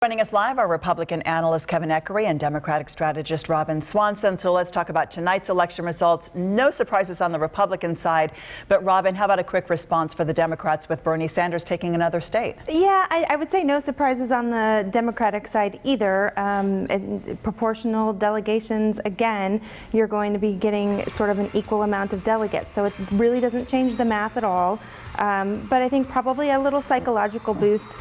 Joining us live are Republican analyst Kevin Eckery and Democratic strategist Robin Swanson. So let's talk about tonight's election results. No surprises on the Republican side. But Robin, how about a quick response for the Democrats with Bernie Sanders taking another state? Yeah, I would say no surprises on the Democratic side either. In proportional delegations, again, you're going to be getting sort of an equal amount of delegates. So it really doesn't change the math at all. But I think probably a little psychological boost.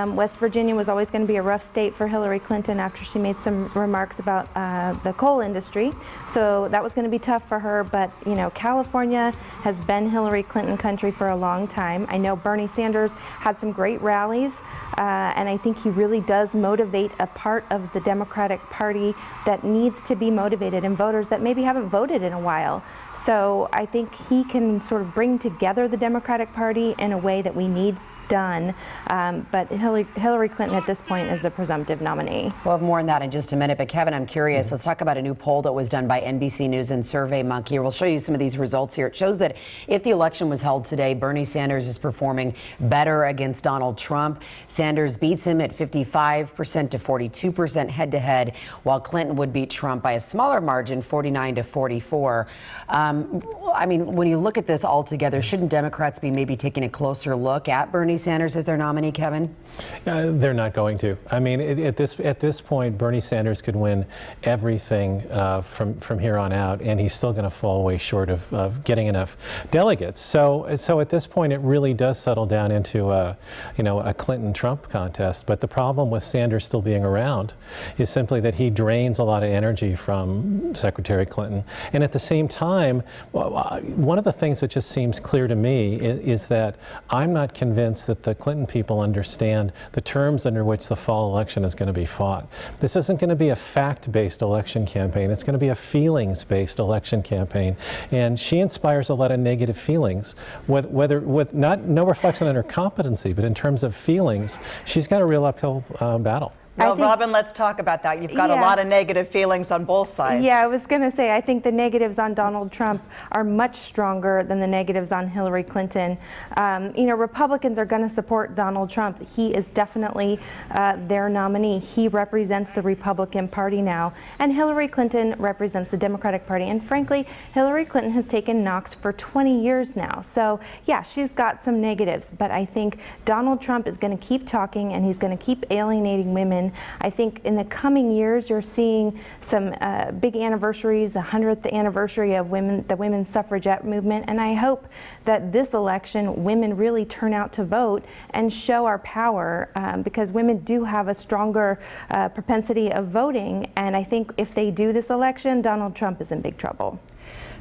West Virginia was always going to be a rough state for Hillary Clinton after she made some remarks about the coal industry. So that was going to be tough for her. But, you know, California has been Hillary Clinton country for a long time. I know Bernie Sanders had some great rallies, and I think he really does motivate a part of the Democratic Party that needs to be motivated, and voters that maybe haven't voted in a while. So I think he can sort of bring together the Democratic Party in a way that we need done. But Hillary Clinton at this point is the presumptive nominee. We'll have more on that in just a minute. But Kevin, I'm curious. Let's talk about a new poll that was done by NBC News and SurveyMonkey. We'll show you some of these results here. It shows that if the election was held today, Bernie Sanders is performing better against Donald Trump. Sanders beats him at 55% to 42% head-to-head, while Clinton would beat Trump by a smaller margin, 49 to 44. I mean, when you look at this all together, shouldn't Democrats be maybe taking a closer look at Bernie Sanders as their nominee, Kevin? They're not going to. I mean, at this point, Bernie Sanders could win everything from here on out, and he's still going to fall way short of getting enough delegates. So at this point, it really does settle down into a Clinton-Trump contest. But the problem with Sanders still being around is simply that he drains a lot of energy from Secretary Clinton, and at the same time, one of the things that just seems clear to me is that I'm not convinced that the Clinton people understand the terms under which the fall election is going to be fought. This isn't going to be a fact-based election campaign. It's going to be a feelings-based election campaign. And she inspires a lot of negative feelings, with no reflection on her competency, but in terms of feelings, she's got a real uphill battle. Well, Robin, let's talk about that. You've got a lot of negative feelings on both sides. Yeah, I was going to say, I think the negatives on Donald Trump are much stronger than the negatives on Hillary Clinton. Republicans are going to support Donald Trump. He is definitely their nominee. He represents the Republican Party now, and Hillary Clinton represents the Democratic Party. And frankly, Hillary Clinton has taken knocks for 20 years now. So, yeah, she's got some negatives, but I think Donald Trump is going to keep talking, and he's going to keep alienating women. I think in the coming years, you're seeing some big anniversaries, the 100th anniversary of the women's suffragette movement, and I hope that this election, women really turn out to vote and show our power, because women do have a stronger propensity of voting, and I think if they do this election, Donald Trump is in big trouble.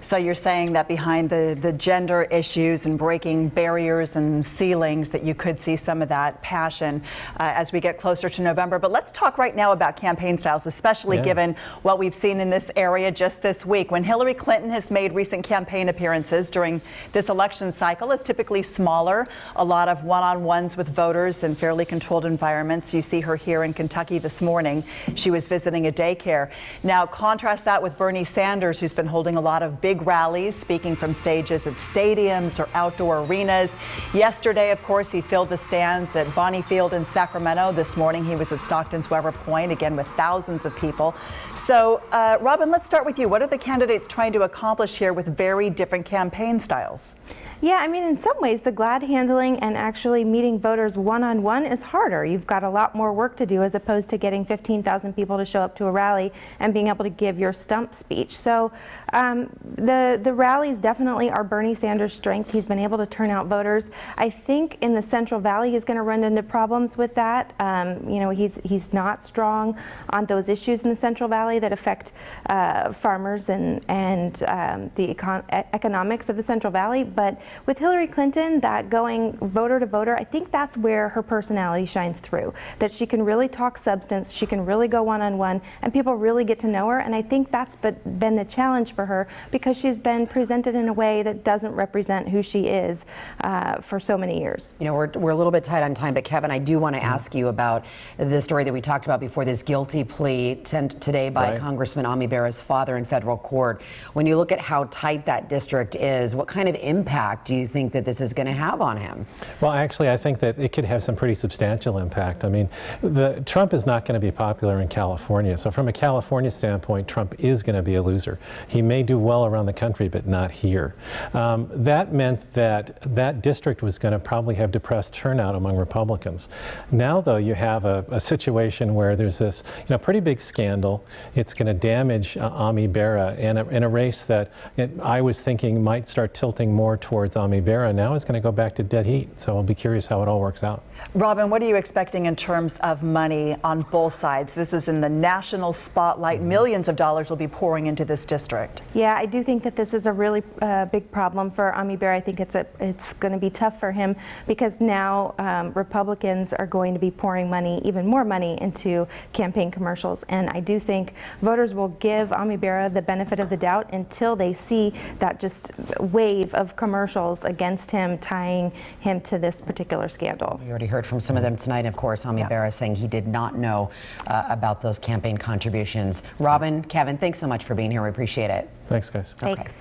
So you're saying that behind the gender issues and breaking barriers and ceilings, that you could see some of that passion as we get closer to November. But let's talk right now about campaign styles, especially given what we've seen in this area just this week. When Hillary Clinton has made recent campaign appearances during this election cycle, it's typically smaller, a lot of one-on-ones with voters in fairly controlled environments. You see her here in Kentucky this morning. She was visiting a daycare. Now, contrast that with Bernie Sanders, who's been holding a lot of big rallies, speaking from stages at stadiums or outdoor arenas. Yesterday, of course, he filled the stands at Bonnie Field in Sacramento. This morning, he was at Stockton's Weber Point, again with thousands of people. So, Robin, let's start with you. What are the candidates trying to accomplish here with very different campaign styles? Yeah, I mean, in some ways, the glad handling and actually meeting voters one-on-one is harder. You've got a lot more work to do as opposed to getting 15,000 people to show up to a rally and being able to give your stump speech. So the rallies definitely are Bernie Sanders' strength. He's been able to turn out voters. I think in the Central Valley, he's going to run into problems with that. He's not strong on those issues in the Central Valley that affect farmers and the economics of the Central Valley. But with Hillary Clinton, that going voter to voter, I think that's where her personality shines through, that she can really talk substance, she can really go one-on-one, and people really get to know her. And I think that's been the challenge for her, because she's been presented in a way that doesn't represent who she is for so many years. You know, we're a little bit tight on time, but Kevin, I do want to ask you about the story that we talked about before, this guilty plea today by Congressman Ami Bera's father in federal court. When you look at how tight that district is, what kind of impact impact do you think that this is going to have on him? Well, actually, I think that it could have some pretty substantial impact. I mean, Trump is not going to be popular in California. So from a California standpoint, Trump is going to be a loser. He may do well around the country, but not here. That meant that that district was going to probably have depressed turnout among Republicans. Now, though, you have a situation where there's this pretty big scandal. It's going to damage Ami Bera in a race that I was thinking might start tilting more towards Ami Bera. Now is going to go back to dead heat. So I'll be curious how it all works out. Robin, what are you expecting in terms of money on both sides? This is in the national spotlight. Millions of dollars will be pouring into this district. Yeah, I do think that this is a really big problem for Ami Bera. I think it's going to be tough for him because now Republicans are going to be pouring money, even more money, into campaign commercials. And I do think voters will give Ami Bera the benefit of the doubt until they see that just wave of commercials against him, tying him to this particular scandal. We already heard from some of them tonight. Of course, Ami Bera saying he did not know about those campaign contributions. Robin, Kevin, thanks so much for being here. We appreciate it. Thanks, guys. Thanks. Okay.